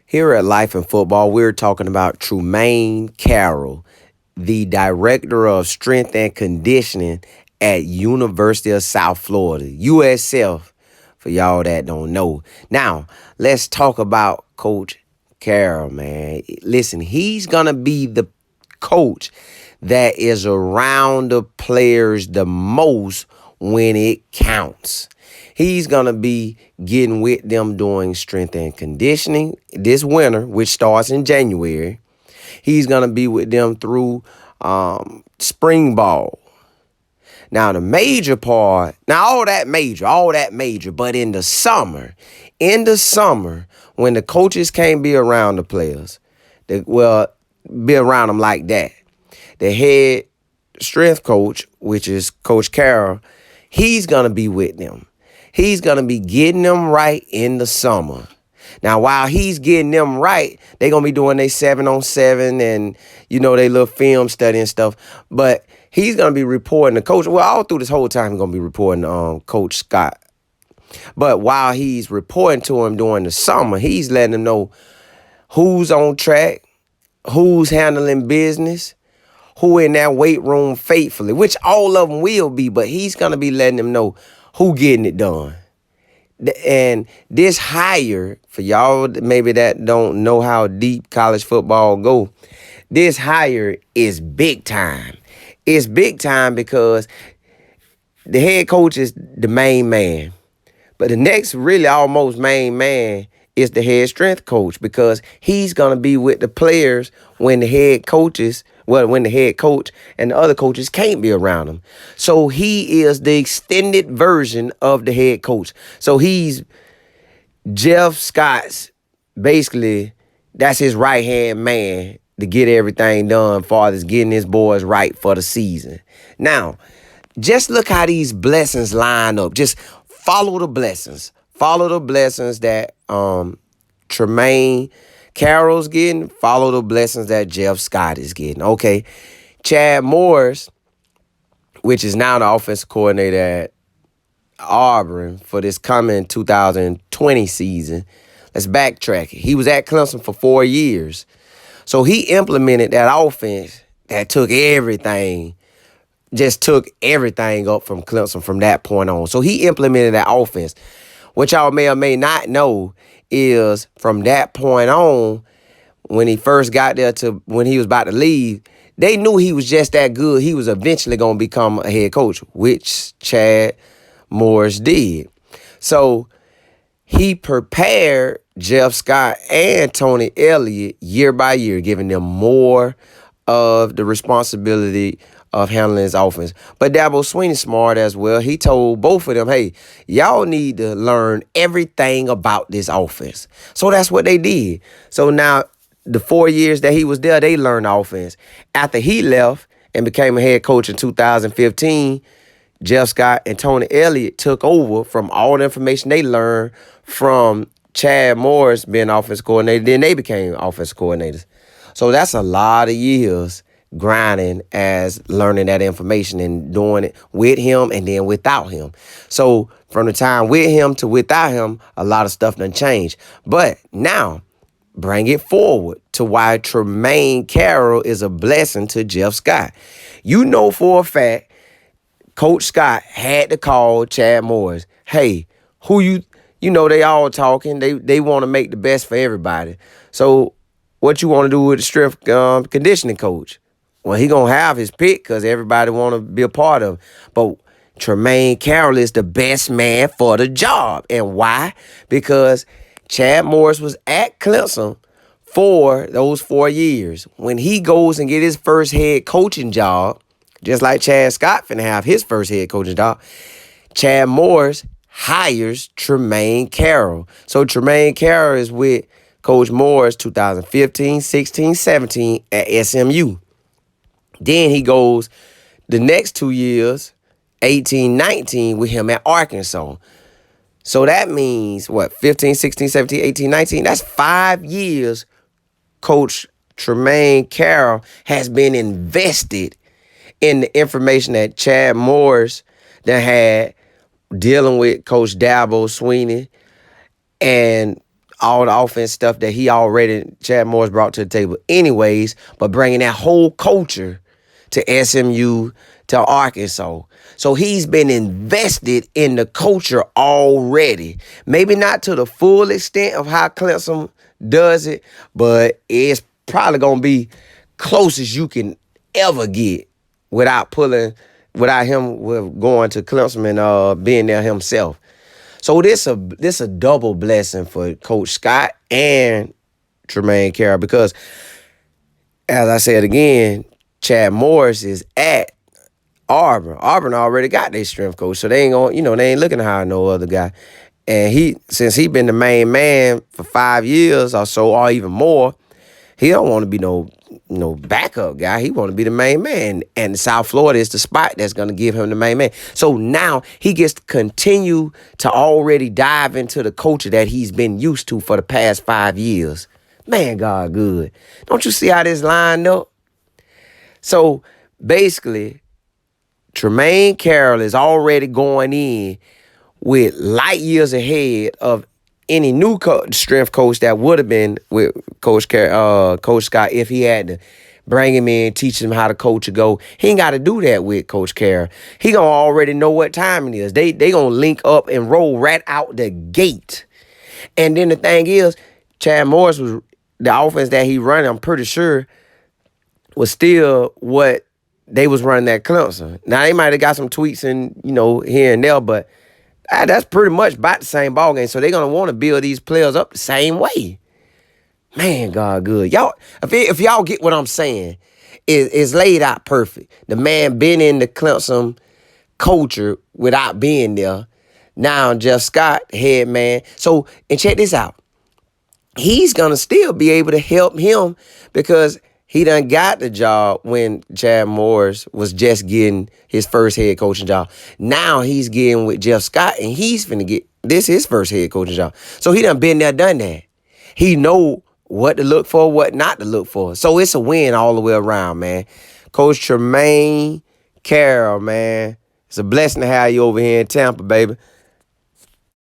Here at Life and Football, we're talking about Trumain Carroll, the Director of Strength and Conditioning at University of South Florida, USF, for y'all that don't know. Now, let's talk about Coach Carroll, man. Listen, he's going to be the coach that is around the players the most when it counts. He's going to be getting with them doing strength and conditioning this winter, which starts in January. He's going to be with them through spring ball. Now, the major part, now all that major, but in the summer, when the coaches can't be around the players, be around them like that, the head strength coach, which is Coach Carroll, he's going to be with them. He's going to be getting them right in the summer. Now, while he's getting them right, they're going to be doing their 7-on-7 and, their little film study and stuff. But he's going to be reporting to Coach. Well, all through this whole time, he's going to be reporting to Coach Scott. But while he's reporting to him during the summer, he's letting them know who's on track, who's handling business, who in that weight room faithfully, which all of them will be, but he's going to be letting them know who getting it done. And this hire, for y'all maybe that don't know how deep college football go, this hire is big time. It's big time because the head coach is the main man. But the next really almost main man is the head strength coach, because he's going to be with the players when the head coach and the other coaches can't be around him. So he is the extended version of the head coach. So he's Jeff Scott's, basically, that's his right-hand man to get everything done as far as getting his boys right for the season. Now, just look how these blessings line up. Just follow the blessings. Follow the blessings that Trumain Carroll's getting. Follow the blessings that Jeff Scott is getting. Okay, Chad Morris, which is now the offensive coordinator at Auburn for this coming 2020 season. Let's backtrack it. He was at Clemson for 4 years. So he implemented that offense that took everything up from Clemson from that point on. So he implemented that offense. What y'all may or may not know is from that point on, when he first got there to when he was about to leave, they knew he was just that good. He was eventually going to become a head coach, which Chad Morris did. So he prepared Jeff Scott and Tony Elliott year by year, giving them more of the responsibility of handling his offense. But Dabo Swinney smart as well. He told both of them, hey, y'all need to learn everything about this offense. So that's what they did. So now the 4 years that he was there, they learned offense. After he left and became a head coach in 2015, Jeff Scott and Tony Elliott took over from all the information they learned from Chad Morris being offensive coordinator. Then they became offensive coordinators. So that's a lot of years grinding as learning that information and doing it with him and then without him. So from the time with him to without him, a lot of stuff done changed. But now, bring it forward to why Trumain Carroll is a blessing to Jeff Scott. You know for a fact, Coach Scott had to call Chad Morris. Hey, they all talking. They want to make the best for everybody. So what you want to do with the strength conditioning coach? Well, he going to have his pick because everybody want to be a part of it. But Trumain Carroll is the best man for the job. And why? Because Chad Morris was at Clemson for those 4 years. When he goes and get his first head coaching job, just like Chad Scott finna have his first head coaching job, Chad Morris hires Trumain Carroll. So Trumain Carroll is with Coach Morris 2015, 16, 17 at SMU. Then he goes the next 2 years, 18, 19, with him at Arkansas. So that means, 15, 16, 17, 18, 19? That's 5 years Coach Trumain Carroll has been invested in the information that Chad Morris that had dealing with Coach Dabo Swinney and all the offense stuff that Chad Morris brought to the table anyways, but bringing that whole culture to SMU, to Arkansas. So he's been invested in the culture already. Maybe not to the full extent of how Clemson does it, but it's probably going to be close as you can ever get without him going to Clemson and being there himself. So this a double blessing for Coach Scott and Trumain Carroll because, as I said again, Chad Morris is at Auburn. Auburn already got their strength coach, so they ain't looking to hire no other guy. And since he been the main man for 5 years or so, or even more, he don't want to be no backup guy. He want to be the main man. And South Florida is the spot that's going to give him the main man. So now he gets to continue to already dive into the culture that he's been used to for the past 5 years. Man, God good. Don't you see how this lined up? So basically, Trumain Carroll is already going in with light years ahead of any new strength coach that would have been with Coach Scott if he had to bring him in, teach him how the coach would go. He ain't got to do that with Coach Carroll. He gonna already know what time it is. They gonna link up and roll right out the gate. And then the thing is, Chad Morris was the offense that he running. I'm pretty sure was still what they was running at Clemson. Now they might have got some tweaks and here and there, but that's pretty much about the same ball game. So they're gonna want to build these players up the same way. Man, God good. Y'all, if y'all get what I'm saying, it's laid out perfect. The man been in the Clemson culture without being there. Now Jeff Scott, head man. So, and check this out. He's gonna still be able to help him because he done got the job when Chad Morris was just getting his first head coaching job. Now he's getting with Jeff Scott, and he's finna get his first head coaching job. So he done been there, done that. He know what to look for, what not to look for. So it's a win all the way around, man. Coach Trumain Carroll, man. It's a blessing to have you over here in Tampa, baby.